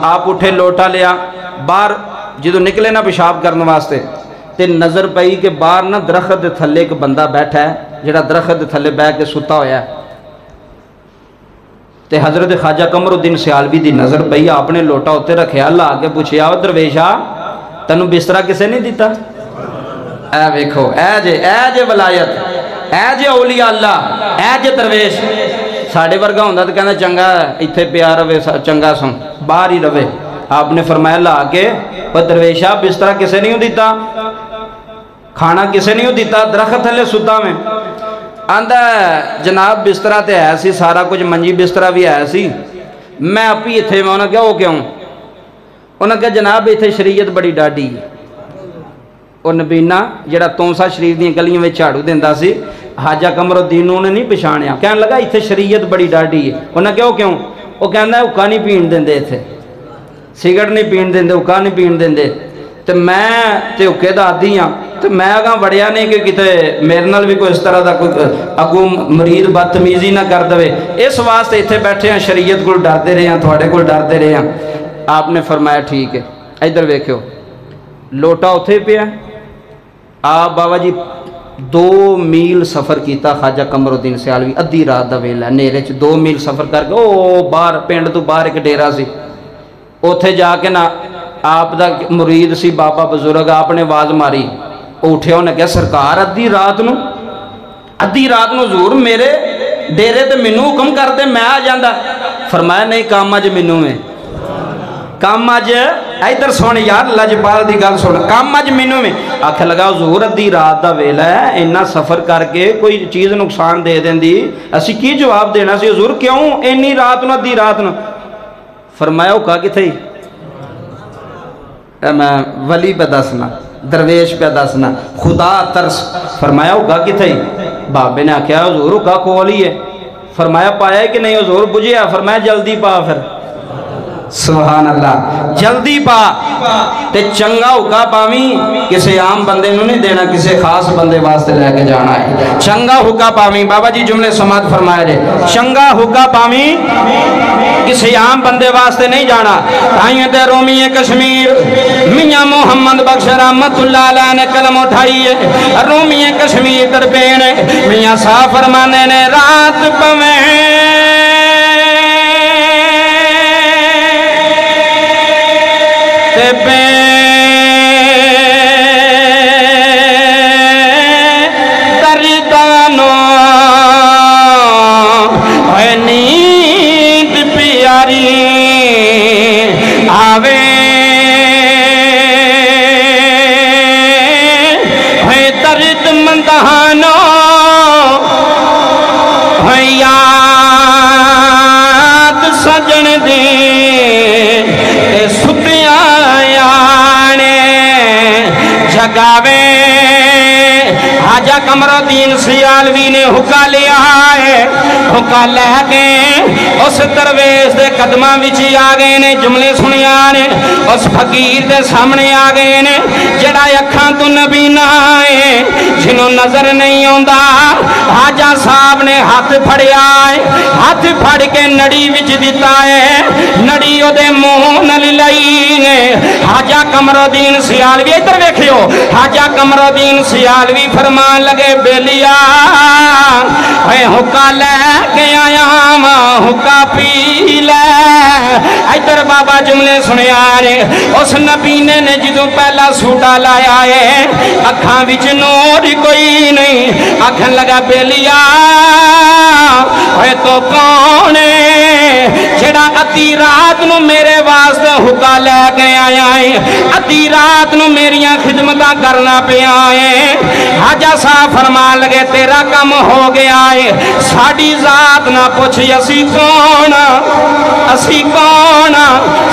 آپ اٹھے لوٹا لیا باہر جدو نکلے نا پیشاب کرنے واسطے تے نظر پئی کہ باہر نا درخت دے تھلے ایک بندہ بیٹھا ہے جڑا درخت دے تھلے بیٹھ کے ستا ہویا ہے تے حضرت خواجہ قمر الدین سیالوی دی نظر پئی آپ نے لوٹا ہوتے رکھے اللہ آگے پوچھے آو درویشا تنو بسترا کسے نہیں دیتا اے ویکھو اے جے ولایت اے جے اولیاء اللہ اے جے درویش ساڑھے ورگا ہوندہ تو کہنا چنگا اتھے پیا روے چنگا سن باہر ہی روے آپ نے فرمایا اللہ آگے پر درویشا بسترا کسے نہیں دیتا کھانا کسے نہیں دیتا درخت تھلے ستا میں آندہ جناب بسترا تے ہے سی سارا کچھ منجی بسترا بھی ہے سی میں اپی اتھے میں انہوں کیا ہو کیوں انہوں کہا جناب اتھے شریعت بڑی ڈاڈی اور نبینا جڑا تونسا شریف دیں گلیوں میں چاڑو دیندہ سی حاجہ قمر الدین نے نہیں پچھانیا کہنے لگا اتھے شریعت بڑی ڈاڈی ہے انہوں کیا ہو کیوں وہ کہنا ہے اکا نہیں پین دیندے اتھے سگرٹ نہیں پین دیندے اکا نہیں پین دیندے تو میں تے اکے دا آدھی ہاں تو میں آگاں بڑھیا نہیں کہ کتے میرے نال بھی کوئی اس طرح دا کوئی اگو مرید بدتمیزی نہ کر دوے اس واسطے اتھے بیٹھے ہیں شریعت کو ڈرتے رہے ہیں تھوڑے کو ڈرتے رہے ہیں آپ نے فرمایا ٹھیک ہے ادھر ویکھو لوٹا اتھے پہ ہے آپ بابا جی 2 میل سفر کیتا خواجہ قمر الدین سیالوی ادھی رات دا ویلا نیرے 2 میل سفر کر کے او باہر پنڈ تو باہر ایک ڈیرا سی اتھے جا کے نا آپ دا مرید سی بابا بزرگ آپ نے آواز ماری اٹھے انہیں کہا سرکار ادھی رات نو حضور میرے ڈیرے تے مینوں حکم کرتے میں آ جاندہ فرمایا نہیں کام اج مینوں میں کام اج ادھر سونے یار لجپال دی گل سن کام اج مینوں میں آکھے لگا حضور ادھی رات دا ویلا ہے انہا سفر کر کے کوئی چیز نقصان دے دیں دی اسی کی جواب دینا سی حضور کیوں اینی رات نو ادھی رات نو فرمایا ہو کہا کہ تھئی میں ولی پہ دسنا درویش پہ دسنا خدا ترس فرمایا ہو کہا کہ تھئی بابے نے آکھیا حضور ہو کہا کولی ہے فرمایا پایا ہے کہ نہیں حضور بجھیا فرمایا جلدی پا پھر سبحان اللہ جلدی پا تے چنگا حکا پاویں کسے عام بندے نو نہیں دینا کسے خاص بندے واسطے لے کے جانا ہے چنگا حکا پاویں بابا جی جملے سماعت فرمایا جائے چنگا حکا پاویں کسے عام بندے واسطے نہیں جانا تائیں تے رومی کشمیر میاں محمد بخش رحمت اللہ علیہ نے قلم اٹھائی ہے رومی کشمیر دربین میاں صاحب فرمانے نے رات پویں دردانو ہے نیند پیاری آوے ہے درد مندانو ہے یاد سجن دی جگاوے حاجہ قمر الدین سیالوی نے حکا لیا ہے حکا لے کے اس درویش دے قدمہ وچی آگئے نے جملے سنیا نے اس فقیر دے سامنے آگئے نے جڑا اکھاں تو نبی نہ آئے جنہوں نظر نہیں ہوندہ حاجہ صاحب نے ہاتھ پھڑیا ہے ہاتھ پھڑ کے نڑی وچ دیتا ہے نڑی او دے منہ نل لائی نے حاجہ قمر الدین سیالوی ادھر ویکھیو حاجہ قمر الدین سیالوی فرمان لگے بیلیا اے حکا لے کے آیا ماں حکا پی لے ادھر بابا جملے سنے آرے اس نبینے نے جدوں پہلا سوٹا لایا ہے اکھاں وچ نور کوئی نہیں آکھن لگا بیلیا اے تو کونے جڑا ادھی رات نو میرے واسطے حکا لے کے آیا ہے ادھی رات نو میریاں خدمتاں کرنا پہ آئے حاجہ صاحب فرمان لگے تیرا کم ہو گیا ہے ساڑی ذات نہ پوچھی اسی کون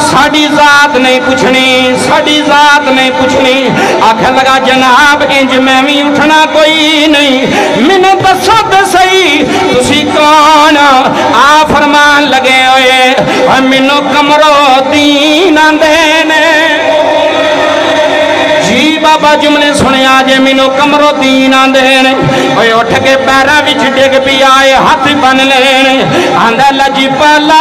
ساڑی ذات نہیں پوچھنی ساڑی ذات نہیں پوچھنی آکھر لگا جناب انج میں بھی اٹھنا کوئی نہیں میں نے بسد سہی تسی کون آ فرمان لگے ہوئے منو قمر الدین دینے جی بابا جملے سنے آجے منو قمر الدین دینے اوہ اٹھ کے پیرا وچ ڈگ پی آئے ہاتھ بن لینے آندہ لجی پالا